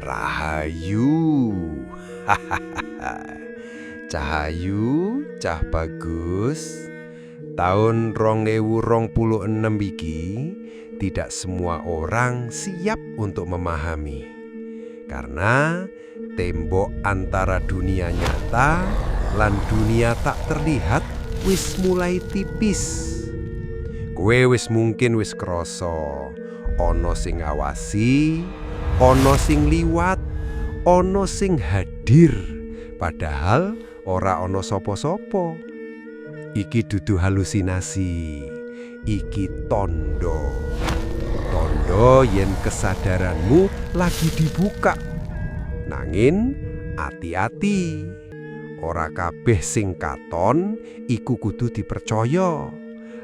Rahayu. Cahayu, cah bagus. Tahun 2026 iki tidak semua orang siap untuk memahami. Karena tembok antara dunia nyata lan dunia tak terlihat wis mulai tipis. Kowe mungkin wis krasa ana sing ngawasi, ana sing liwat, ana sing hadir, padahal ora ana sapa-sapa. Iki dudu halusinasi, iki tondo. Tondo yen kesadaranmu lagi dibuka. Nangin ati-ati, ora kabeh sing katon iku kudu dipercaya.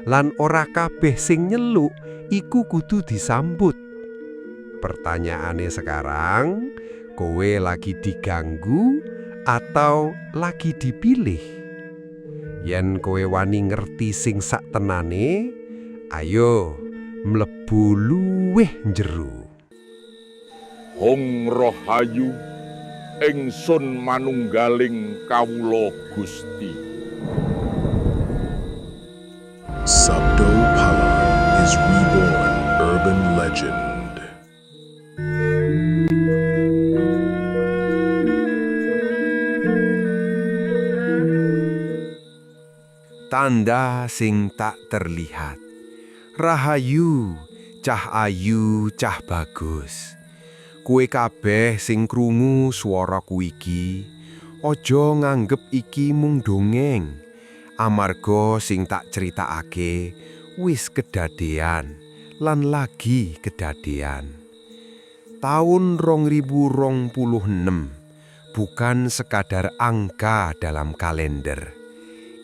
Lan ora kabeh sing nyeluk iku kudu disambut. Pertanyaane sekarang, kowe lagi diganggu atau lagi dipilih? Yen kowe wani ngerti sing saktenane, ayo mlebu luwih njero. Hong Rahayu, ingsun manunggaling kawula Gusti. Sabdo Palon is reborn urban legend. Tanda sing tak terlihat. Rahayu, cah ayu, cah bagus. Kowe kabeh sing krungu swaraku iki, aja nganggep iki mung dongeng. Amarga sing tak critakake wis kedadean lan lagi kedadean. Tahun 2026 bukan sekadar angka dalam kalender.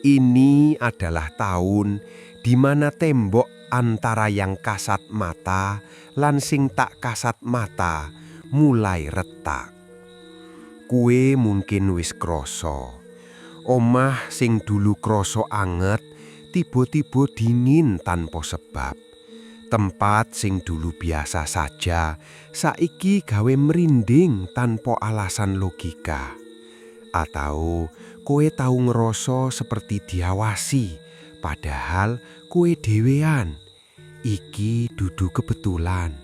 Ini adalah tahun di mana tembok antara yang kasat mata lan sing tak kasat mata mulai retak. Kue mungkin wis krasa, omah sing dulu krasa anget tiba-tiba dingin tanpa sebab. Tempat sing dulu biasa saja saiki gawe merinding tanpa alasan logika. Atau kowe tau ngerasa seperti diawasi, padahal kowe dhewean. Iki dudu kebetulan.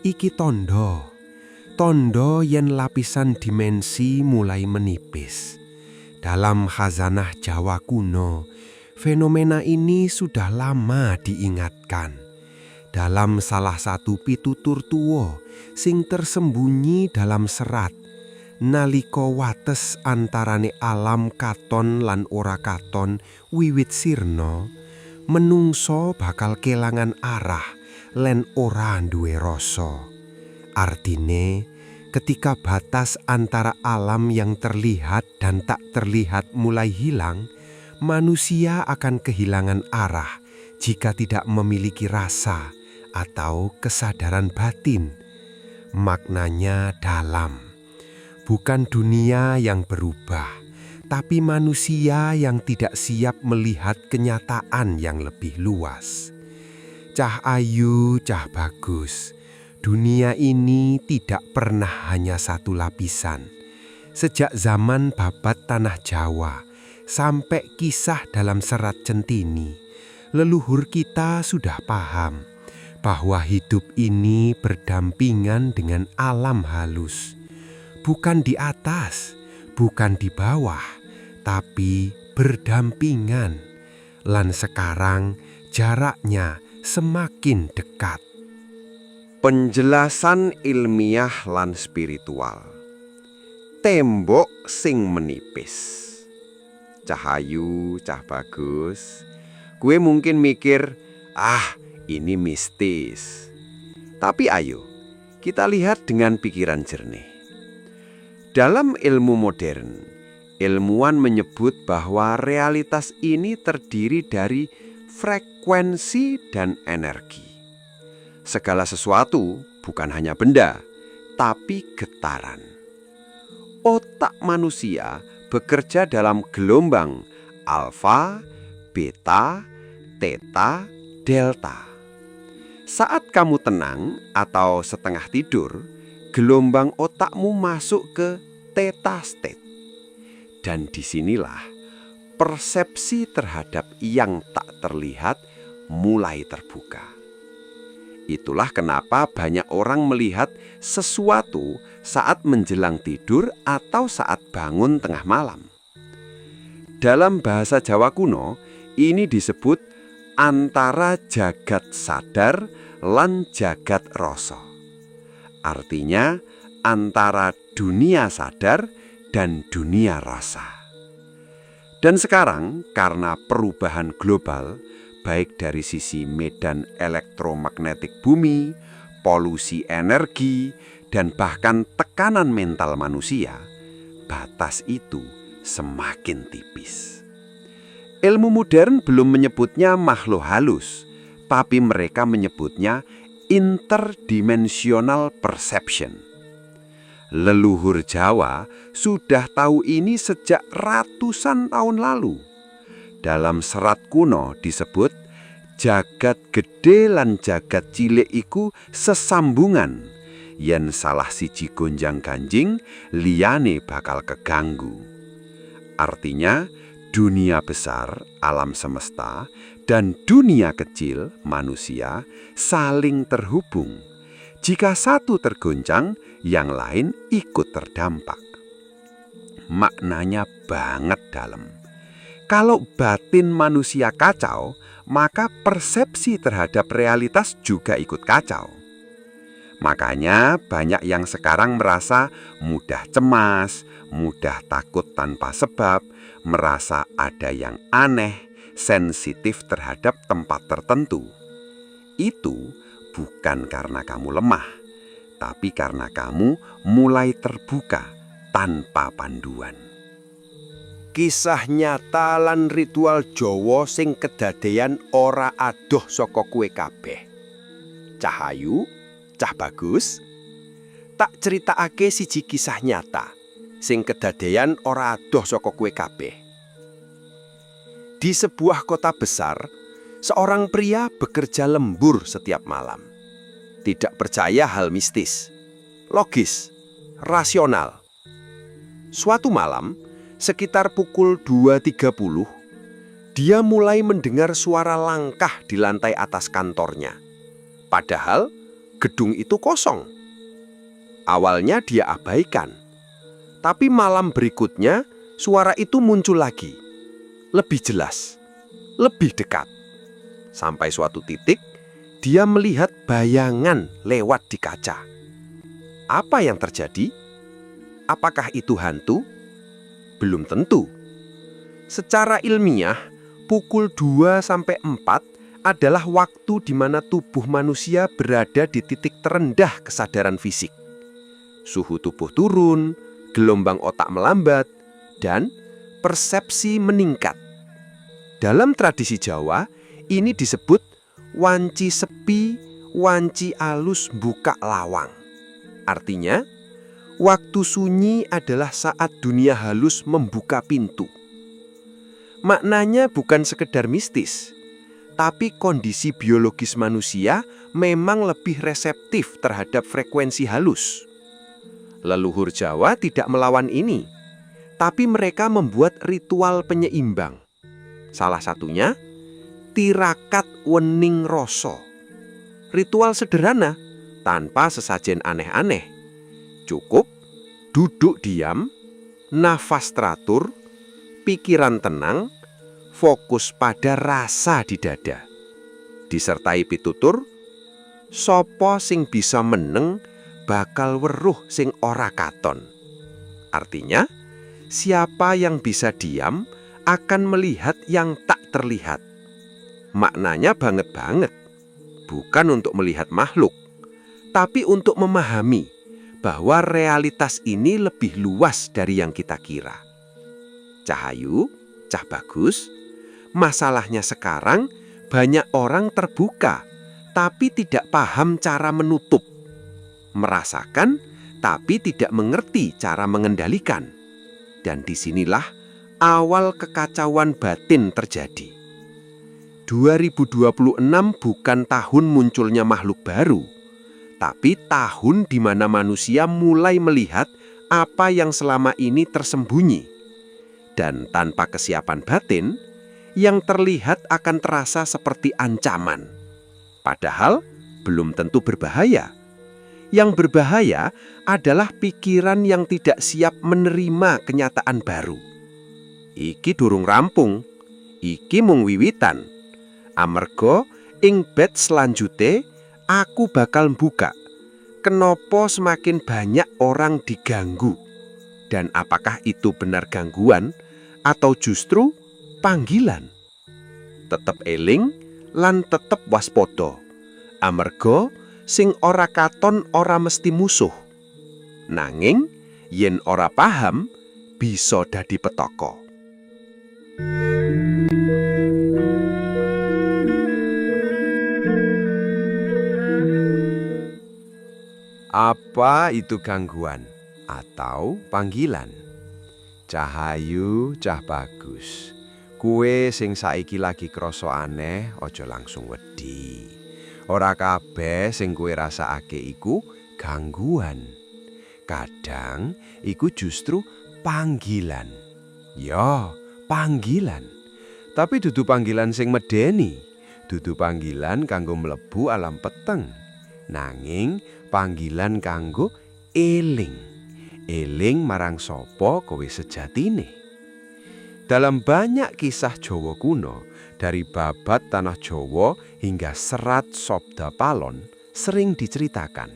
Iki tondo. Tondo yen lapisan dimensi mulai menipis. Dalam khazanah Jawa kuno, fenomena ini sudah lama diingatkan. Dalam salah satu pitutur tuwa sing tersembunyi dalam serat, nalika wates antarane alam katon lan ora katon wiwit sirna, menungso bakal kelangan arah lan ora duwe rasa. Artine, ketika batas antara alam yang terlihat dan tak terlihat mulai hilang, manusia akan kehilangan arah jika tidak memiliki rasa atau kesadaran batin. Maknanya dalam. Bukan dunia yang berubah, tapi manusia yang tidak siap melihat kenyataan yang lebih luas. Cah ayu, cah bagus. Dunia ini tidak pernah hanya satu lapisan. Sejak zaman babat tanah Jawa sampai kisah dalam serat Centini, leluhur kita sudah paham bahwa hidup ini berdampingan dengan alam halus. Bukan di atas, bukan di bawah, tapi berdampingan. Lan sekarang jaraknya semakin dekat. Penjelasan ilmiah lan spiritual. Tembok sing menipis. Cahayu, cah bagus. Gue mungkin mikir, ini mistis. Tapi ayo, kita lihat dengan pikiran jernih. Dalam ilmu modern, ilmuwan menyebut bahwa realitas ini terdiri dari frekuensi dan energi. Segala sesuatu bukan hanya benda, tapi getaran. Otak manusia bekerja dalam gelombang alfa, beta, theta, delta. Saat kamu tenang atau setengah tidur, gelombang otakmu masuk ke theta state. Dan disinilah persepsi terhadap yang tak terlihat mulai terbuka. Itulah kenapa banyak orang melihat sesuatu saat menjelang tidur atau saat bangun tengah malam. Dalam bahasa Jawa kuno, ini disebut antara jagat sadar lan jagat rasa. Artinya antara dunia sadar dan dunia rasa. Dan sekarang karena perubahan global, baik dari sisi medan elektromagnetik bumi, polusi energi, dan bahkan tekanan mental manusia, batas itu semakin tipis. Ilmu modern belum menyebutnya makhluk halus, tapi mereka menyebutnya interdimensional perception. Leluhur Jawa sudah tahu ini sejak ratusan tahun lalu. Dalam serat kuno disebut jagat gede lan jagat cilik iku sesambungan. Yen salah siji gonjang ganjing, liyane bakal keganggu. Artinya dunia besar, alam semesta, dan dunia kecil, manusia, saling terhubung. Jika satu tergoncang, yang lain ikut terdampak. Maknanya banget dalam. Kalau batin manusia kacau, maka persepsi terhadap realitas juga ikut kacau. Makanya banyak yang sekarang merasa mudah cemas, mudah takut tanpa sebab, merasa ada yang aneh, sensitif terhadap tempat tertentu. Itu bukan karena kamu lemah, tapi karena kamu mulai terbuka tanpa panduan. Kisah nyata lan ritual Jawa sing kedadeyan ora adoh saka kowe kabeh. Cahayu, Cah Bagus, tak critakake siji kisah nyata sing kedadeyan ora adoh saka kowe kabeh. Di sebuah kota besar, seorang pria bekerja lembur setiap malam. Tidak percaya hal mistis, logis, rasional. Suatu malam, sekitar pukul 2.30, dia mulai mendengar suara langkah di lantai atas kantornya. Padahal gedung itu kosong. Awalnya dia abaikan. Tapi malam berikutnya suara itu muncul lagi. Lebih jelas, lebih dekat. Sampai suatu titik, dia melihat bayangan lewat di kaca. Apa yang terjadi? Apakah itu hantu? Belum tentu. Secara ilmiah, pukul 2-4 adalah waktu di mana tubuh manusia berada di titik terendah kesadaran fisik. Suhu tubuh turun, gelombang otak melambat, dan persepsi meningkat. Dalam tradisi Jawa, ini disebut wanci sepi, wanci alus buka lawang. Artinya, waktu sunyi adalah saat dunia halus membuka pintu. Maknanya bukan sekedar mistis, tapi kondisi biologis manusia memang lebih reseptif terhadap frekuensi halus. Leluhur Jawa tidak melawan ini, tapi mereka membuat ritual penyeimbang. Salah satunya, tirakat wening rasa. Ritual sederhana, tanpa sesajen aneh-aneh. Cukup duduk diam, nafas teratur, pikiran tenang, fokus pada rasa di dada. Disertai pitutur, sapa sing bisa meneng bakal weruh sing ora katon. Artinya, siapa yang bisa diam akan melihat yang tak terlihat. Maknanya banget. Bukan untuk melihat makhluk, tapi untuk memahami bahwa realitas ini lebih luas dari yang kita kira. Cahayu, Cah Bagus, masalahnya sekarang banyak orang terbuka, tapi tidak paham cara menutup. Merasakan, tapi tidak mengerti cara mengendalikan. Dan disinilah awal kekacauan batin terjadi. 2026 bukan tahun munculnya makhluk baru, tapi tahun di mana manusia mulai melihat apa yang selama ini tersembunyi. Dan tanpa kesiapan batin, yang terlihat akan terasa seperti ancaman. Padahal belum tentu berbahaya. Yang berbahaya adalah pikiran yang tidak siap menerima kenyataan baru. Iki durung rampung, iki mung wiwitan. Amarga ing bed selanjutnya aku bakal buka kenapa semakin banyak orang diganggu. Dan apakah itu benar gangguan atau justru panggilan? Tetep eling lan tetep waspada. Amarga sing ora katon ora mesti musuh. Nanging yen ora paham bisa dadi petaka. Apa itu gangguan atau panggilan? Cahayu, cah bagus. Kue sing saiki lagi krasa aneh, aja langsung wedi. Ora kabeh sing kue rasakake iku gangguan. Kadang iku justru panggilan. Ya, panggilan. Tapi dudu panggilan sing medeni. Dudu panggilan kanggo mlebu alam peteng. Nanging panggilan kanggo eling. Eling marang sapa kowe sejatine. Dalam banyak kisah Jawa kuno, dari babat tanah Jawa hingga serat Sabda Palon, sering diceritakan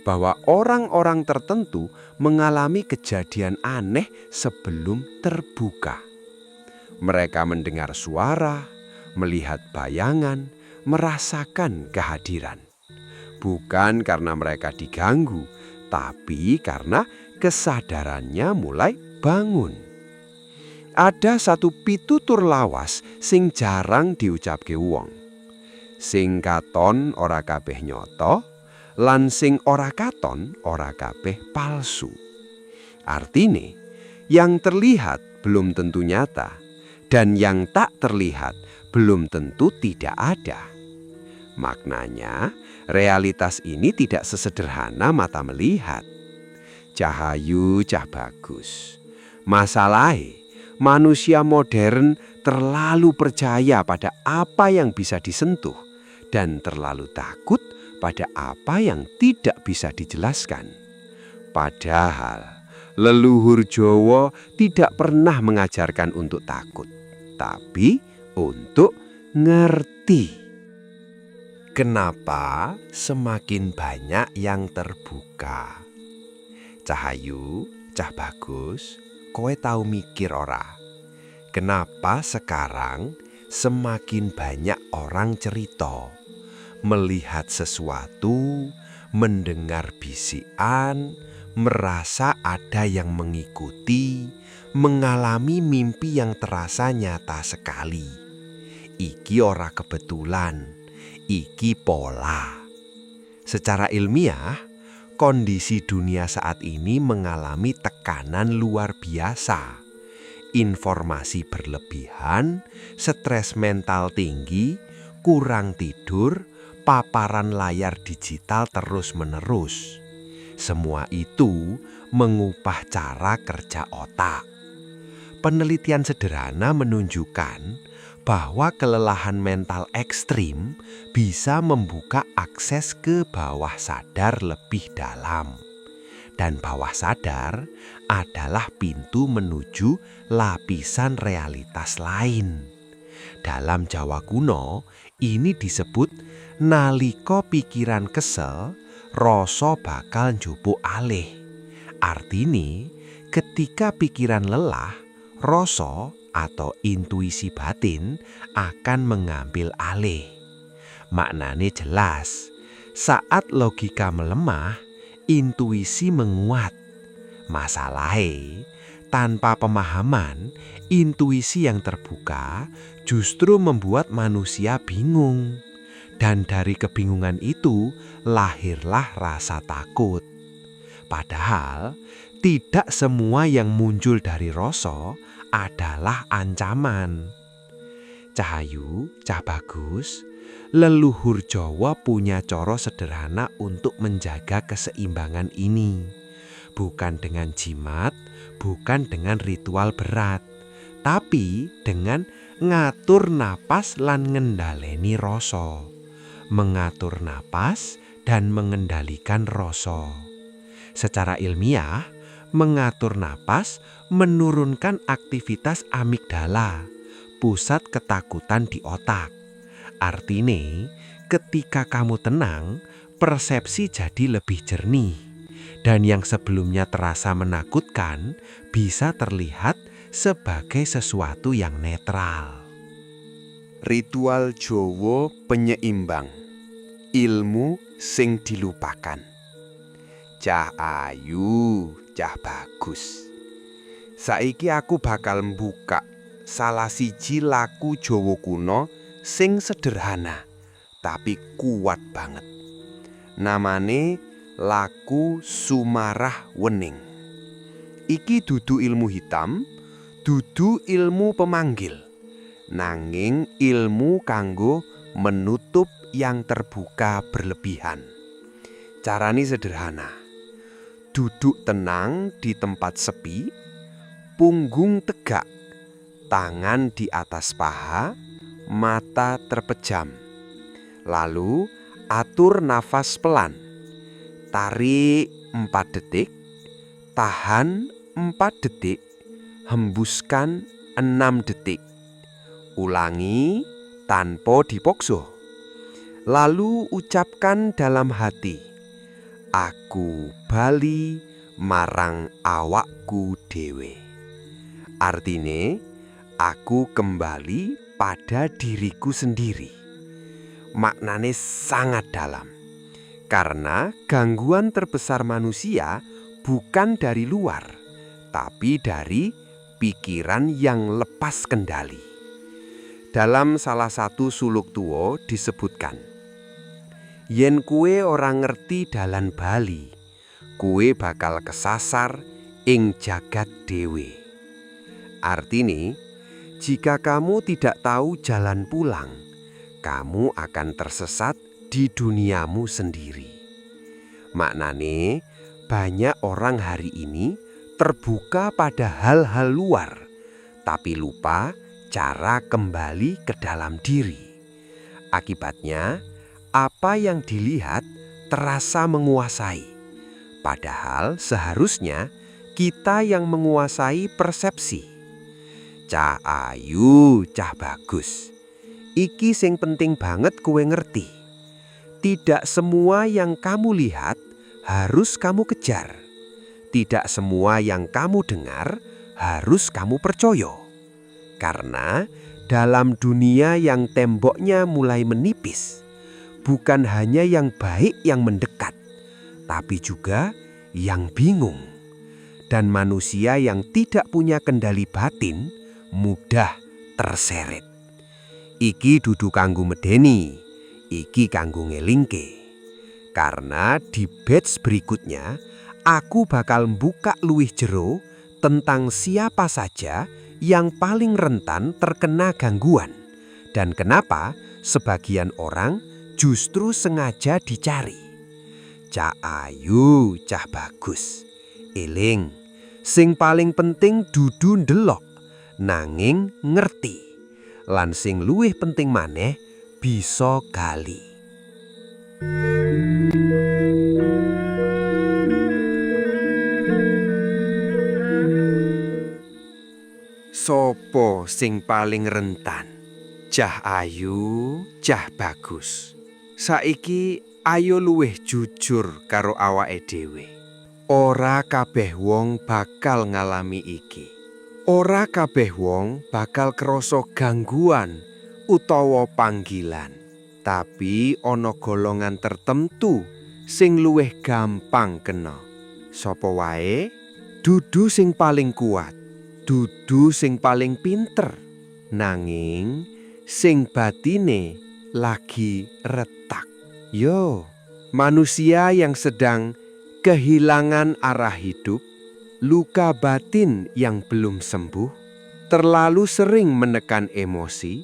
bahwa orang-orang tertentu mengalami kejadian aneh sebelum terbuka. Mereka mendengar suara, melihat bayangan, merasakan kehadiran. Bukan karena mereka diganggu, tapi karena kesadarannya mulai bangun. Ada satu pitutur lawas sing jarang diucapke wong. Sing katon ora kabeh nyata, lan sing ora katon ora kabeh palsu. Artine, yang terlihat belum tentu nyata, dan yang tak terlihat belum tentu tidak ada. Maknanya, realitas ini tidak sesederhana mata melihat. Cahayu cah bagus. Masalahnya, manusia modern terlalu percaya pada apa yang bisa disentuh dan terlalu takut pada apa yang tidak bisa dijelaskan. Padahal leluhur Jawa tidak pernah mengajarkan untuk takut, tapi untuk ngerti. Kenapa semakin banyak yang terbuka? Cahayu, cah bagus, kowe tahu mikir ora? Kenapa sekarang semakin banyak orang cerita, melihat sesuatu, mendengar bisikan, merasa ada yang mengikuti, mengalami mimpi yang terasa nyata sekali. Iki ora kebetulan, iki pola. Secara ilmiah, kondisi dunia saat ini mengalami tekanan luar biasa. Informasi berlebihan, stres mental tinggi, kurang tidur, paparan layar digital terus-menerus. Semua itu mengubah cara kerja otak. Penelitian sederhana menunjukkan bahwa kelelahan mental ekstrim bisa membuka akses ke bawah sadar lebih dalam. Dan bawah sadar adalah pintu menuju lapisan realitas lain. Dalam Jawa kuno, ini disebut nalika pikiran kesel, rasa bakal njupuk alih. Artine, ketika pikiran lelah, rasa atau intuisi batin akan mengambil alih. Maknane jelas, saat logika melemah, intuisi menguat. Masalahnya, tanpa pemahaman, intuisi yang terbuka justru membuat manusia bingung. Dan dari kebingungan itu lahirlah rasa takut. Padahal tidak semua yang muncul dari rasa adalah ancaman. Cahayu, cah bagus, leluhur Jawa punya cara sederhana untuk menjaga keseimbangan ini. Bukan dengan jimat, bukan dengan ritual berat, tapi dengan ngatur napas lan ngendhaleni rasa. Mengatur napas dan mengendalikan rasa. Secara ilmiah, mengatur napas menurunkan aktivitas amigdala, pusat ketakutan di otak. Artinya, ketika kamu tenang, persepsi jadi lebih jernih. Dan yang sebelumnya terasa menakutkan bisa terlihat sebagai sesuatu yang netral. Ritual Jawa penyeimbang, ilmu sing dilupakan. Cah ayu, cah bagus. Saiki aku bakal mbuka salah siji laku Jawa kuno sing sederhana tapi kuat banget. Namane laku Sumarah Wening. Iki dudu ilmu hitam, dudu ilmu pemanggil, nanging ilmu kanggo menutup yang terbuka berlebihan. Carane sederhana. Duduk tenang di tempat sepi, punggung tegak, tangan di atas paha, mata terpejam. Lalu atur nafas pelan. Tarik 4 detik, tahan 4 detik, hembuskan 6 detik. Ulangi tanpa dipaksa. Lalu ucapkan dalam hati, aku bali marang awakku dhewe. Artine, aku kembali pada diriku sendiri. Maknane sangat dalam. Karena gangguan terbesar manusia bukan dari luar, tapi dari pikiran yang lepas kendali. Dalam salah satu suluk tuwa disebutkan, yen kue ora ngerti dalan bali, kue bakal kesasar ing jagat dewe. Artine, jika kamu tidak tahu jalan pulang, kamu akan tersesat di duniamu sendiri. Maknane, banyak orang hari ini terbuka pada hal-hal luar, tapi lupa cara kembali ke dalam diri. Akibatnya, apa yang dilihat terasa menguasai. Padahal seharusnya kita yang menguasai persepsi. Cah ayu, cah bagus. Iki sing penting banget kowe ngerti. Tidak semua yang kamu lihat harus kamu kejar. Tidak semua yang kamu dengar harus kamu percaya. Karena dalam dunia yang temboknya mulai menipis, bukan hanya yang baik yang mendekat, tapi juga yang bingung. Dan manusia yang tidak punya kendali batin mudah terseret. Iki dudu kanggo medeni, iki kanggo ngelingke. Karena di batch berikutnya aku bakal buka luwih jero tentang siapa saja yang paling rentan terkena gangguan dan kenapa sebagian orang justru sengaja dicari. Cah ayu, cah bagus. Eling, sing paling penting dudu ndelok, nanging ngerti. Lan sing luwih penting maneh bisa gali. Sopo sing paling rentan? Cah ayu, cah bagus. Saiki ayo luwih jujur karo awake dhewe. Ora kabeh wong bakal ngalami iki. Ora kabeh wong bakal krasa gangguan utawa panggilan. Tapi ana golongan tertentu sing luwih gampang kena. Sapa wae? Dudu sing paling kuat, dudu sing paling pinter, nanging sing batine lagi retak. Yo, manusia yang sedang kehilangan arah hidup, luka batin yang belum sembuh, terlalu sering menekan emosi,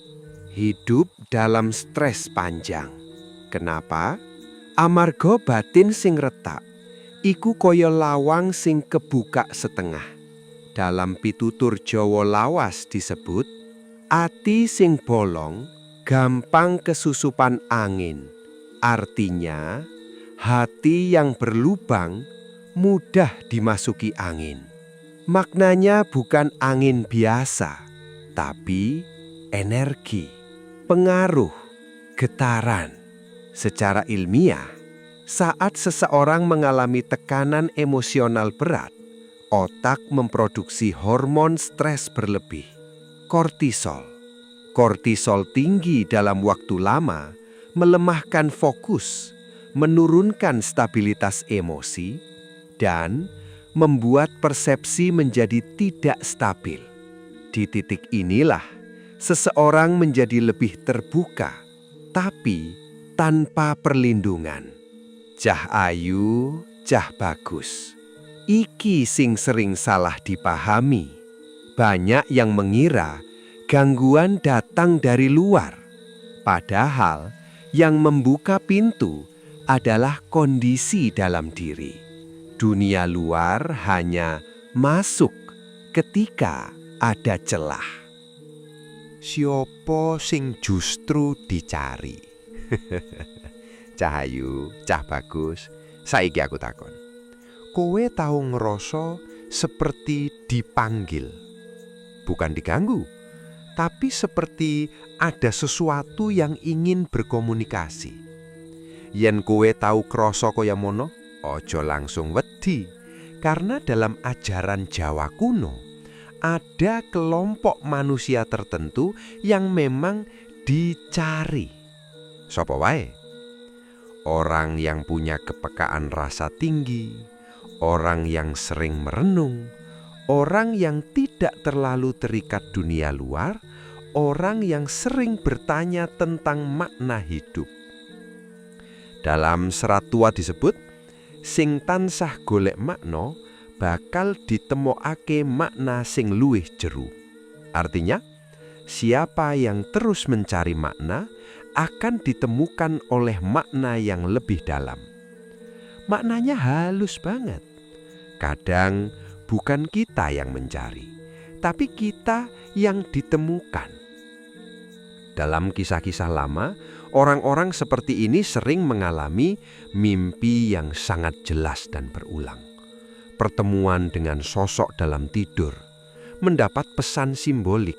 hidup dalam stres panjang. Kenapa? Amarga batin sing retak iku kaya lawang sing kebuka setengah. Dalam pitutur Jawa lawas disebut, ati sing bolong gampang kesusupan angin. Artinya, hati yang berlubang mudah dimasuki angin. Maknanya bukan angin biasa, tapi energi, pengaruh, getaran. Secara ilmiah, saat seseorang mengalami tekanan emosional berat, otak memproduksi hormon stres berlebih, kortisol. Kortisol tinggi dalam waktu lama melemahkan fokus, menurunkan stabilitas emosi, dan membuat persepsi menjadi tidak stabil. Di titik inilah, seseorang menjadi lebih terbuka, tapi tanpa perlindungan. Cah ayu, cah bagus. Iki sing sering salah dipahami. Banyak yang mengira gangguan datang dari luar. Padahal yang membuka pintu adalah kondisi dalam diri. Dunia luar hanya masuk ketika ada celah. Siapa sing justru dicari? Cahayu, cah bagus, saiki aku takon. Kowe tau ngerasa seperti dipanggil? Bukan diganggu, tapi seperti ada sesuatu yang ingin berkomunikasi. Yen kowe tau krasa kaya mono, ojo langsung wedi. Karena dalam ajaran Jawa kuno, ada kelompok manusia tertentu yang memang dicari. Sopo wae? Orang yang punya kepekaan rasa tinggi, orang yang sering merenung, orang yang tidak terlalu terikat dunia luar, orang yang sering bertanya tentang makna hidup. Dalam Serat Tua disebut, sing tansah golek makna bakal ditemokake makna sing luwih jero. Artinya, siapa yang terus mencari makna akan ditemukan oleh makna yang lebih dalam. Maknanya halus banget. Kadang bukan kita yang mencari, tapi kita yang ditemukan. Dalam kisah-kisah lama, orang-orang seperti ini sering mengalami mimpi yang sangat jelas dan berulang. Pertemuan dengan sosok dalam tidur, mendapat pesan simbolik,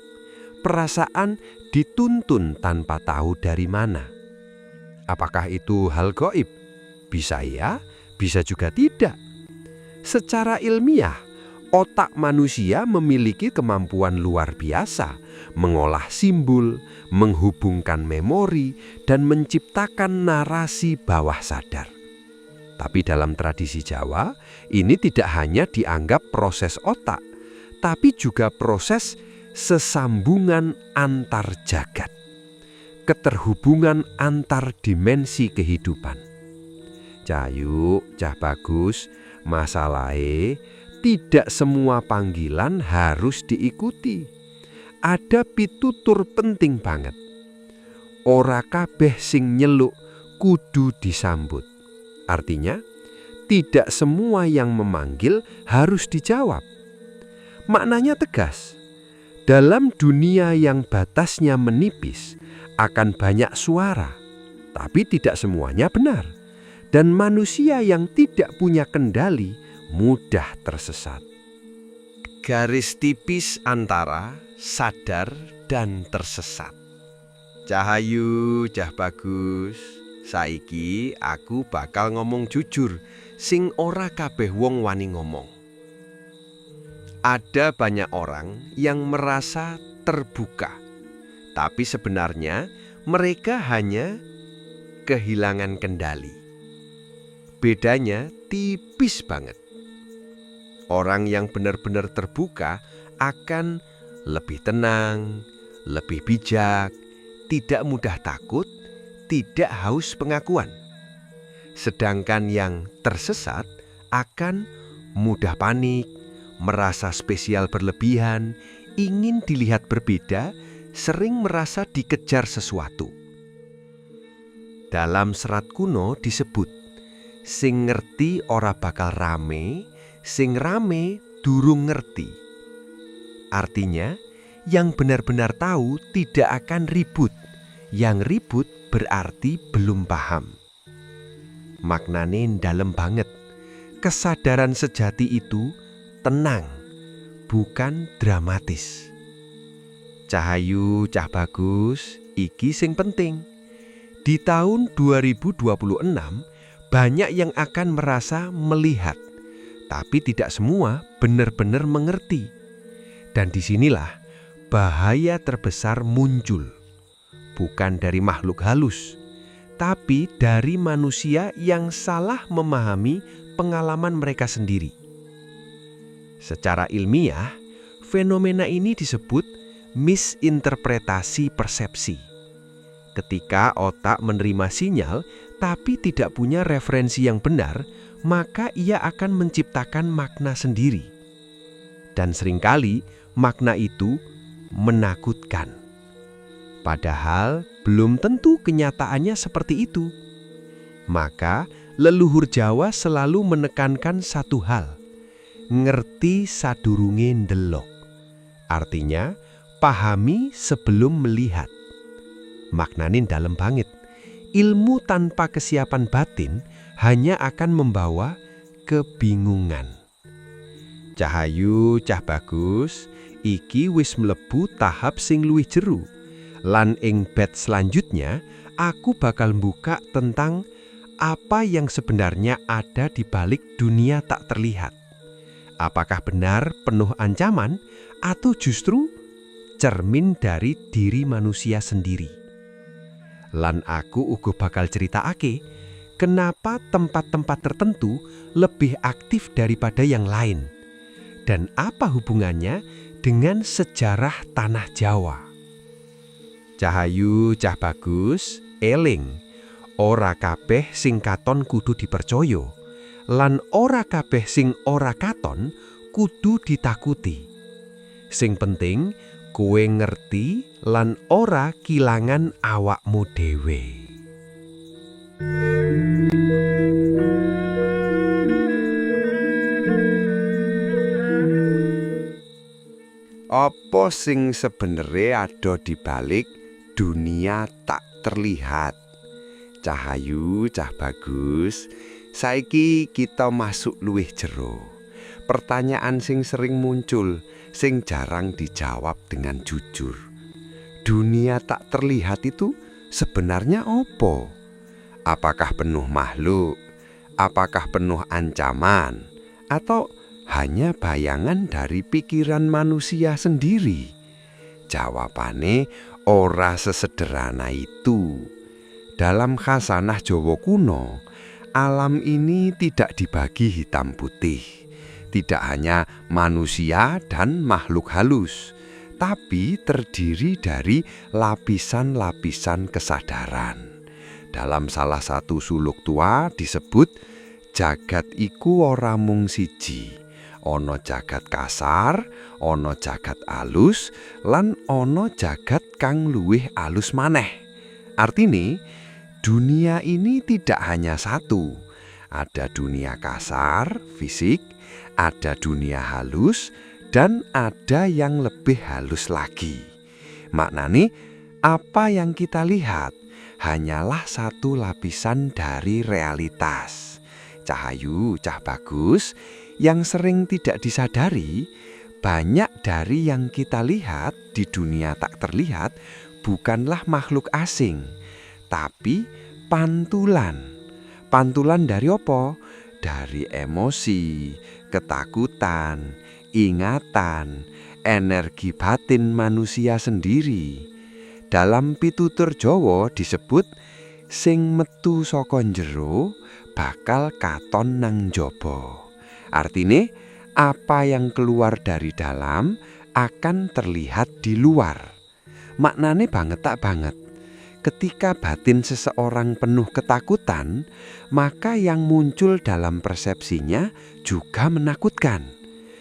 perasaan dituntun tanpa tahu dari mana. Apakah itu hal gaib? Bisa ya, bisa juga tidak. Secara ilmiah, otak manusia memiliki kemampuan luar biasa mengolah simbol, menghubungkan memori, dan menciptakan narasi bawah sadar. Tapi dalam tradisi Jawa, ini tidak hanya dianggap proses otak, tapi juga proses sesambungan antar jagat, keterhubungan antar dimensi kehidupan. Cahayu, cah bagus, masalahnya tidak semua panggilan harus diikuti. Ada pitutur penting banget. Ora kabeh sing nyeluk kudu disambut. Artinya, tidak semua yang memanggil harus dijawab. Maknanya tegas. Dalam dunia yang batasnya menipis, akan banyak suara, tapi tidak semuanya benar. Dan manusia yang tidak punya kendali mudah tersesat. Garis tipis antara sadar dan tersesat. Cahayu, cah bagus, saiki aku bakal ngomong jujur, sing ora kabeh wong wani ngomong. Ada banyak orang yang merasa terbuka, tapi sebenarnya mereka hanya kehilangan kendali. Bedanya tipis banget. Orang yang benar-benar terbuka akan lebih tenang, lebih bijak, tidak mudah takut, tidak haus pengakuan. Sedangkan yang tersesat akan mudah panik, merasa spesial berlebihan, ingin dilihat berbeda, sering merasa dikejar sesuatu. Dalam serat kuno disebut, sing ngerti ora bakal rame, sing rame durung ngerti. Artinya, yang benar-benar tahu tidak akan ribut, yang ribut berarti belum paham. Maknane dalam banget. Kesadaran sejati itu tenang, bukan dramatis. Cahayu cah bagus, iki sing penting. Di tahun 2026, banyak yang akan merasa melihat, tapi tidak semua benar-benar mengerti. Dan disinilah bahaya terbesar muncul. Bukan dari makhluk halus, tapi dari manusia yang salah memahami pengalaman mereka sendiri. Secara ilmiah, fenomena ini disebut misinterpretasi persepsi. Ketika otak menerima sinyal tapi tidak punya referensi yang benar, maka ia akan menciptakan makna sendiri. Dan seringkali makna itu menakutkan. Padahal belum tentu kenyataannya seperti itu. Maka leluhur Jawa selalu menekankan satu hal, ngerti sadurunge ndelok. Artinya, pahami sebelum melihat. Maknanin dalam banget. Ilmu tanpa kesiapan batin hanya akan membawa kebingungan. Cahayu cah bagus, iki wis mlebu tahap sing luwih jeru. Lan ing bed selanjutnya, aku bakal buka tentang apa yang sebenarnya ada di balik dunia tak terlihat. Apakah benar penuh ancaman atau justru cermin dari diri manusia sendiri? Lan aku uga bakal critakake kenapa tempat-tempat tertentu lebih aktif daripada yang lain. Dan apa hubungannya dengan sejarah tanah Jawa? Cahayu cah bagus, eling, ora kabeh sing katon kudu dipercaya, lan ora kabeh sing ora katon kudu ditakuti. Sing penting kowe ngerti lan ora kilangan awakmu dhewe. Apa sing sebenere ada di balik dunia tak terlihat? Cahayu cah bagus, saiki kita masuk luwih jero. Pertanyaan sing sering muncul, sing jarang dijawab dengan jujur. Dunia tak terlihat itu sebenarnya apa? Apakah penuh makhluk? Apakah penuh ancaman? Atau hanya bayangan dari pikiran manusia sendiri? Jawabane ora sesederhana itu. Dalam khasanah Jawa kuno, alam ini tidak dibagi hitam putih. Tidak hanya manusia dan makhluk halus, tapi terdiri dari lapisan-lapisan kesadaran. Dalam salah satu suluk tua disebut, jagat iku ora mung siji. Ana jagat kasar, ana jagat alus, lan ana jagat kang luwih alus maneh. Artine, dunia ini tidak hanya satu. Ada dunia kasar, fisik, ada dunia halus, dan ada yang lebih halus lagi. Maknane, apa yang kita lihat hanyalah satu lapisan dari realitas. Cahayu cah bagus, yang sering tidak disadari, banyak dari yang kita lihat di dunia tak terlihat bukanlah makhluk asing, tapi pantulan. Pantulan dari apa? Dari emosi, ketakutan, ingatan, energi batin manusia sendiri. Dalam pitutur Jawa disebut, sing metu saka njero bakal katon nang njaba. Artine, apa yang keluar dari dalam akan terlihat di luar. Maknane banget tak banget. Ketika batin seseorang penuh ketakutan, maka yang muncul dalam persepsinya juga menakutkan.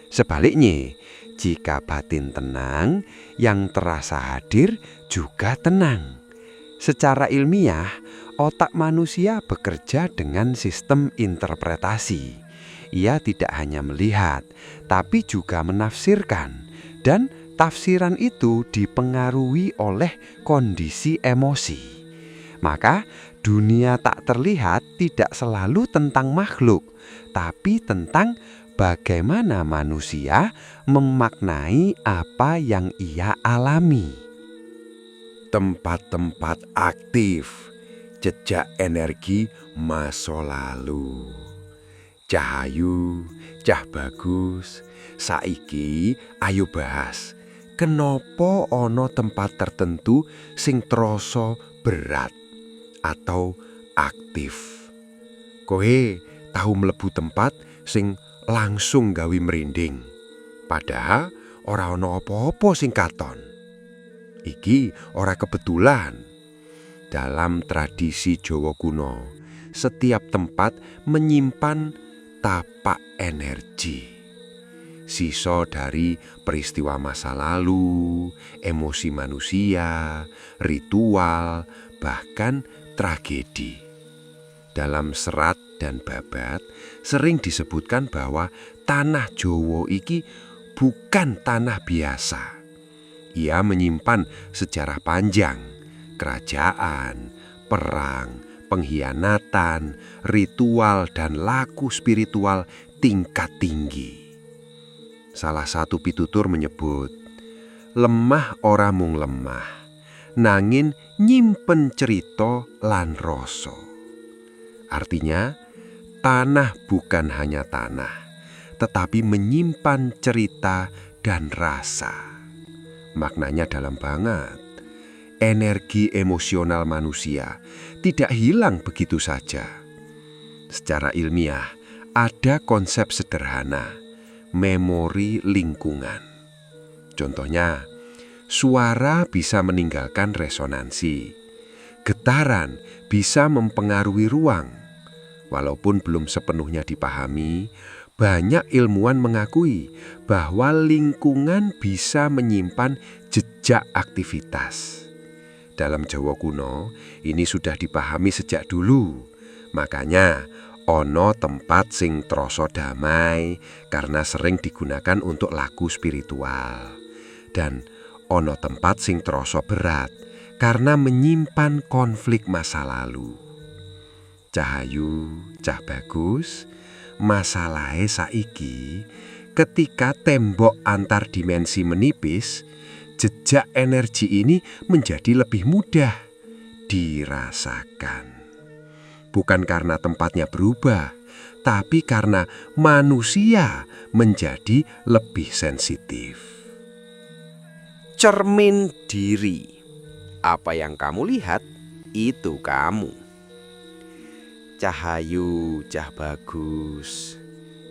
Sebaliknya, Jika batin tenang, yang terasa hadir juga tenang. Secara ilmiah, otak manusia bekerja dengan sistem interpretasi. Ia tidak hanya melihat, tapi juga menafsirkan. Dan tafsiran itu dipengaruhi oleh kondisi emosi. Maka, dunia tak terlihat tidak selalu tentang makhluk, tapi tentang bagaimana manusia memaknai apa yang ia alami. Tempat-tempat aktif, jejak energi masa lalu. Cahayu, Cah Bagus, saiki ayo bahas. Kenapa ana tempat tertentu sing troso berat atau aktif? Kowe tahu mlebu tempat sing langsung gawe merinding, padahal ora ana apa-apa sing katon. Iki ora kebetulan. Dalam tradisi Jawa kuno, setiap tempat menyimpan tapak energi. Sisa dari peristiwa masa lalu, emosi manusia, ritual, bahkan tragedi. Dalam serat dan babat sering disebutkan bahwa tanah Jawa iki bukan tanah biasa. Ia menyimpan sejarah panjang, kerajaan, perang, pengkhianatan, ritual dan laku spiritual tingkat tinggi. Salah satu pitutur menyebut, lemah ora mung lemah, nangin nyimpen cerita lan rasa. Artinya, tanah bukan hanya tanah, tetapi menyimpan cerita dan rasa. Maknanya dalam banget. Energi emosional manusia tidak hilang begitu saja. Secara ilmiah, ada konsep sederhana, memori lingkungan. Contohnya, suara bisa meninggalkan resonansi. Getaran bisa mempengaruhi ruang. Walaupun belum sepenuhnya dipahami, banyak ilmuwan mengakui bahwa lingkungan bisa menyimpan jejak aktivitas. Dalam Jawa kuno, ini sudah dipahami sejak dulu. Makanya, ono tempat sing troso damai karena sering digunakan untuk laku spiritual. Dan ono tempat sing troso berat karena menyimpan konflik masa lalu. Cahayu, Cah Bagus, masalahe saiki ketika tembok antar dimensi menipis, jejak energi ini menjadi lebih mudah dirasakan. Bukan karena tempatnya berubah, tapi karena manusia menjadi lebih sensitif. Cermin diri. Apa yang kamu lihat, itu kamu. Cahayu, Cah Bagus,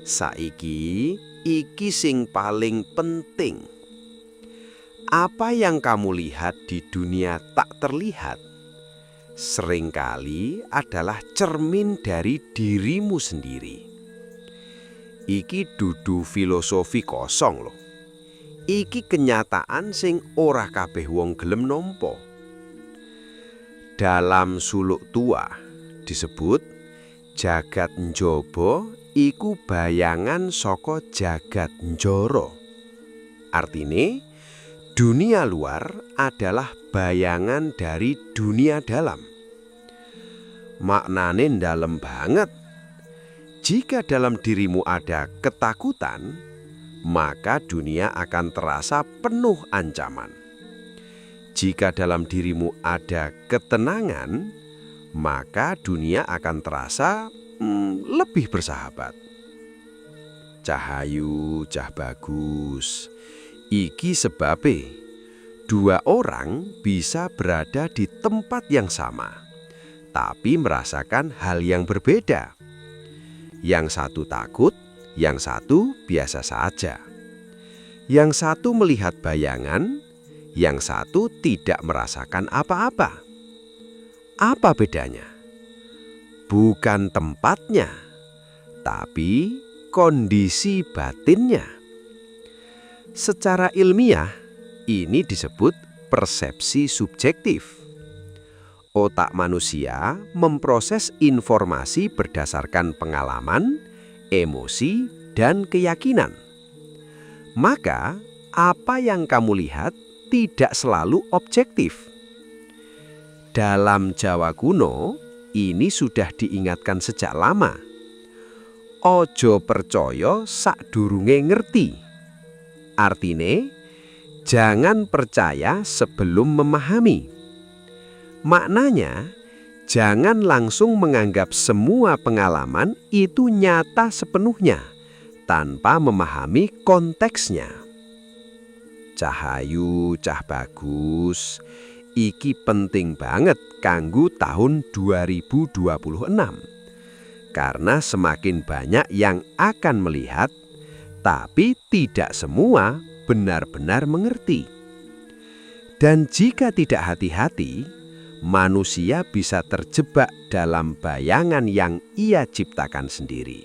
saiki iki sing paling penting. Apa yang kamu lihat di dunia tak terlihat seringkali adalah cermin dari dirimu sendiri. Iki dudu filosofi kosong loh. Iki kenyataan sing ora kabeh wong gelem nampa. Dalam suluk tua disebut jagat njaba iku bayangan saka jagat njara. Artine dunia luar adalah bayangan dari dunia dalam. Maknane dalam banget. Jika dalam dirimu ada ketakutan, maka dunia akan terasa penuh ancaman. Jika dalam dirimu ada ketenangan, maka dunia akan terasa lebih bersahabat. Cahayu, Cah Bagus, iki sebabe dua orang bisa berada di tempat yang sama, tapi merasakan hal yang berbeda. Yang satu takut, yang satu biasa saja. Yang satu melihat bayangan, yang satu tidak merasakan apa-apa. Apa bedanya? Bukan tempatnya, tapi kondisi batinnya. Secara ilmiah, ini disebut persepsi subjektif. Otak manusia memproses informasi berdasarkan pengalaman, emosi, dan keyakinan. Maka, apa yang kamu lihat tidak selalu objektif. Dalam Jawa kuno, ini sudah diingatkan sejak lama. Ojo percaya sakdurunge ngerti. Artine, jangan percaya sebelum memahami. Maknanya, jangan langsung menganggap semua pengalaman itu nyata sepenuhnya tanpa memahami konteksnya. Cahayu, cah bagus, iki penting banget kanggo tahun 2026. Karena semakin banyak yang akan melihat, tapi tidak semua benar-benar mengerti. Dan jika tidak hati-hati, manusia bisa terjebak dalam bayangan yang ia ciptakan sendiri.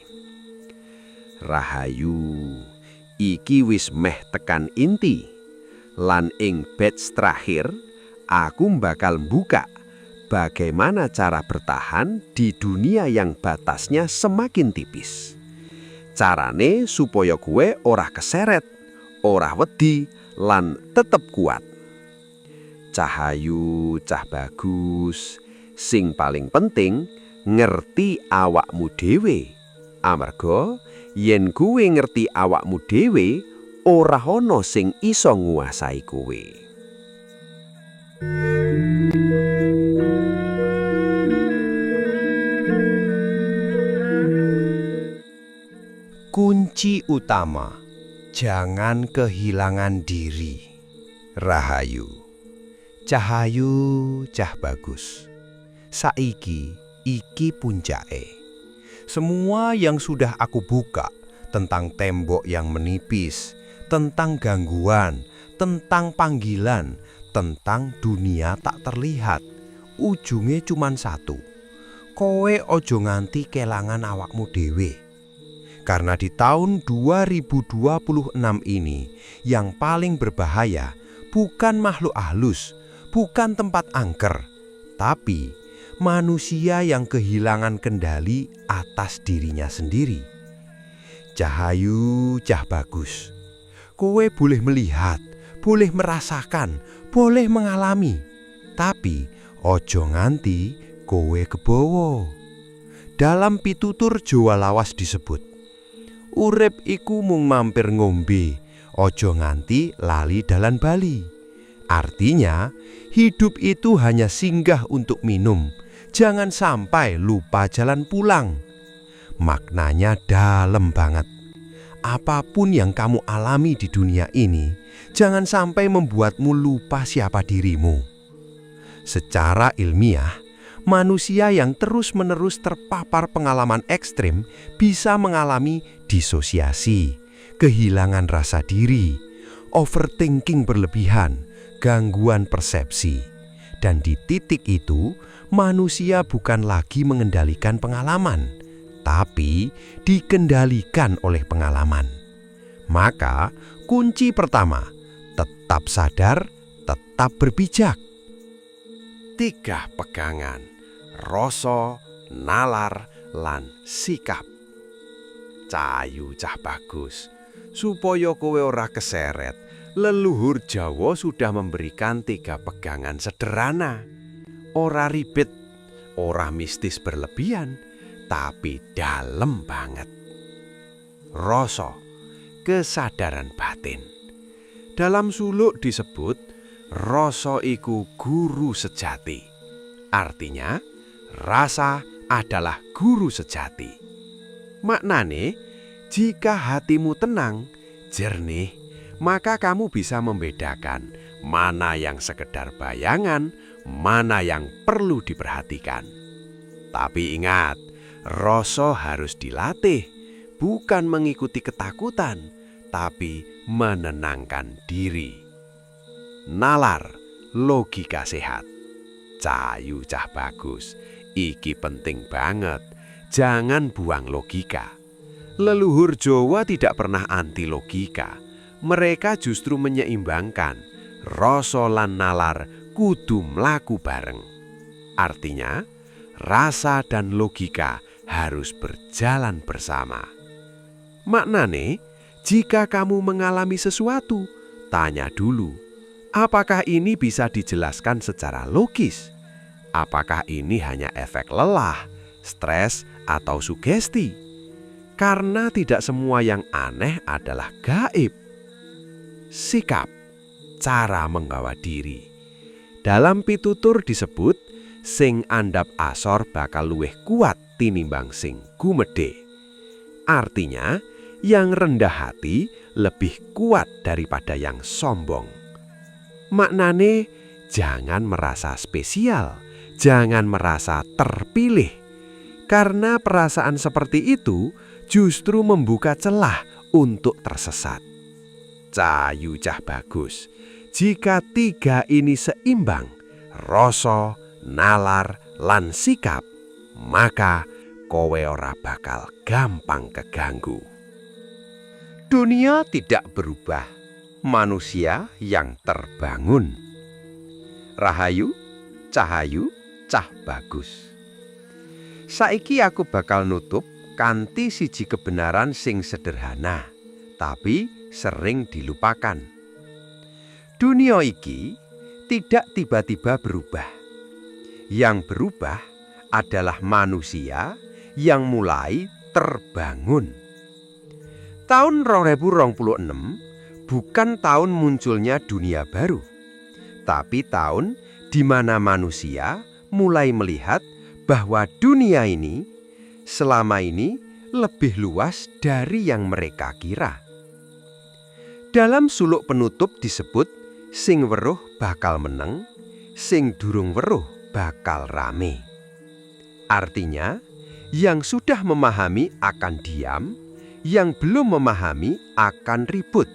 Rahayu, iki wis meh tekan inti. Lan ing batch terakhir, aku bakal buka bagaimana cara bertahan di dunia yang batasnya semakin tipis. Carane supaya gue ora keseret, ora wedi, lan tetep kuat. Cahayu, cah bagus, sing paling penting ngerti awakmu dhewe. Amarga yen kuwe ngerti awakmu dhewe, ora ana sing iso nguasai kowe. Kunci utama, jangan kehilangan diri. Rahayu. Cahayu, cah bagus. Saiki, iki puncake. Semua yang sudah aku buka tentang tembok yang menipis, tentang gangguan, tentang panggilan, tentang dunia tak terlihat, ujungnya cuma satu. Kowe ojo nganti kelangan awakmu dhewe. Karena di tahun 2026 ini yang paling berbahaya bukan makhluk halus, bukan tempat angker, tapi manusia yang kehilangan kendali atas dirinya sendiri. Cahayu, cah bagus. Kowe boleh melihat, boleh merasakan, boleh mengalami, tapi ojo nganti kowe kebowo. Dalam pitutur Jawa lawas disebut, urip iku mung mampir ngombe, ojo nganti lali dalan bali. Artinya, hidup itu hanya singgah untuk minum. Jangan sampai lupa jalan pulang. Maknanya dalam banget. Apapun yang kamu alami di dunia ini, jangan sampai membuatmu lupa siapa dirimu. Secara ilmiah, manusia yang terus-menerus terpapar pengalaman ekstrim bisa mengalami disosiasi, kehilangan rasa diri, overthinking berlebihan, gangguan persepsi. Dan di titik itu, manusia bukan lagi mengendalikan pengalaman, tapi dikendalikan oleh pengalaman. Maka, kunci pertama, tetap sadar, tetap berbijak. 3 pegangan, rasa, nalar, lan sikap. Cahayu, cah bagus. Supaya kowe ora keseret, leluhur Jawa sudah memberikan 3 pegangan sederhana. Ora ribet, ora mistis berlebihan, tapi dalam banget. Rasa, kesadaran batin. Dalam suluk disebut, rasa iku guru sejati. Artinya, rasa adalah guru sejati. Maknane, jika hatimu tenang, jernih, maka kamu bisa membedakan mana yang sekedar bayangan, mana yang perlu diperhatikan. Tapi ingat, rasa harus dilatih, bukan mengikuti ketakutan, tapi menenangkan diri. Nalar, logika sehat. Cahayu, cah bagus, iki penting banget. Jangan buang logika. Leluhur Jawa tidak pernah anti logika. mereka justru menyeimbangkan rasa lan nalar kudu mlaku bareng. Artinya, rasa dan logika harus berjalan bersama. Maknane, jika kamu mengalami sesuatu, tanya dulu, apakah ini bisa dijelaskan secara logis? Apakah ini hanya efek lelah, stres, atau sugesti? Karena tidak semua yang aneh adalah gaib. Sikap, cara menggawa diri. Dalam pitutur disebut, sing andhap asor bakal luwih kuat tinimbang sing gumedhe. Artinya, yang rendah hati lebih kuat daripada yang sombong. Maknane, jangan merasa spesial, jangan merasa terpilih. Karena perasaan seperti itu justru membuka celah untuk tersesat. Cahayu cah bagus, jika tiga ini seimbang, rasa, nalar, lan sikap, maka kowe ora bakal gampang keganggu. Dunia tidak berubah, manusia yang terbangun. Rahayu, cahayu, cah bagus. Saiki aku bakal nutup kanthi siji kebenaran sing sederhana, tapi sering dilupakan. Dunia iki tidak tiba-tiba berubah. Yang berubah adalah manusia yang mulai terbangun. Tahun 2026 bukan tahun munculnya dunia baru, tapi tahun di mana manusia mulai melihat bahwa dunia ini selama ini lebih luas dari yang mereka kira. Dalam suluk penutup disebut, sing weruh bakal meneng, sing durung weruh bakal rame. Artinya, yang sudah memahami akan diam, yang belum memahami akan ribut.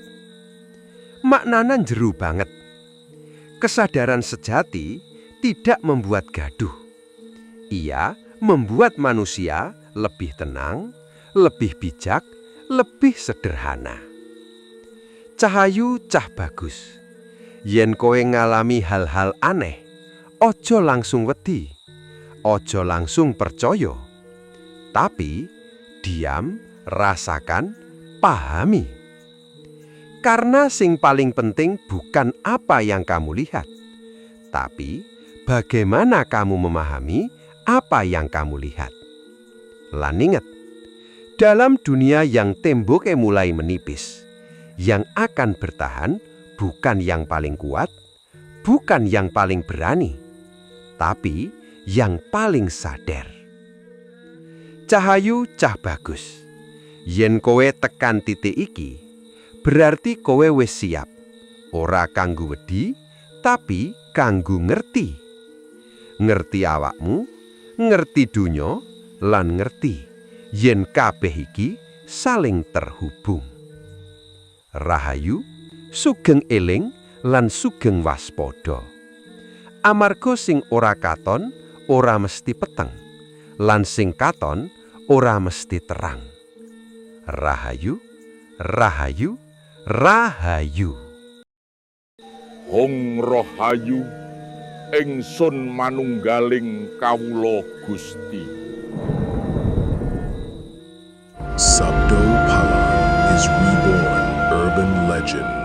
Maknana jeru banget. Kesadaran sejati tidak membuat gaduh. Ia membuat manusia lebih tenang, lebih bijak, lebih sederhana. Cahayu cah bagus. Yen kowe ngalami hal-hal aneh, ojo langsung wedi, ojo langsung percaya. Tapi diam, rasakan, pahami. Karena sing paling penting bukan apa yang kamu lihat, tapi bagaimana kamu memahami apa yang kamu lihat. Lan ingat, dalam dunia yang temboknya mulai menipis, yang akan bertahan bukan yang paling kuat, bukan yang paling berani, tapi yang paling sadar. Cahayu cah bagus. Yen kowe tekan titik iki, berarti kowe wis siap. Ora kanggo wedi, tapi kanggo ngerti. Ngerti awakmu, ngerti donya, lan ngerti yen kabeh iki saling terhubung. Rahayu, sugeng eling lan sugeng waspada. Amarga sing ora katon ora mesti peteng, lan sing katon ora mesti terang. Rahayu, rahayu, rahayu. Hong Rahayu ingsun manunggaling kawula Gusti. Sabdo Palan is reborn urban legend.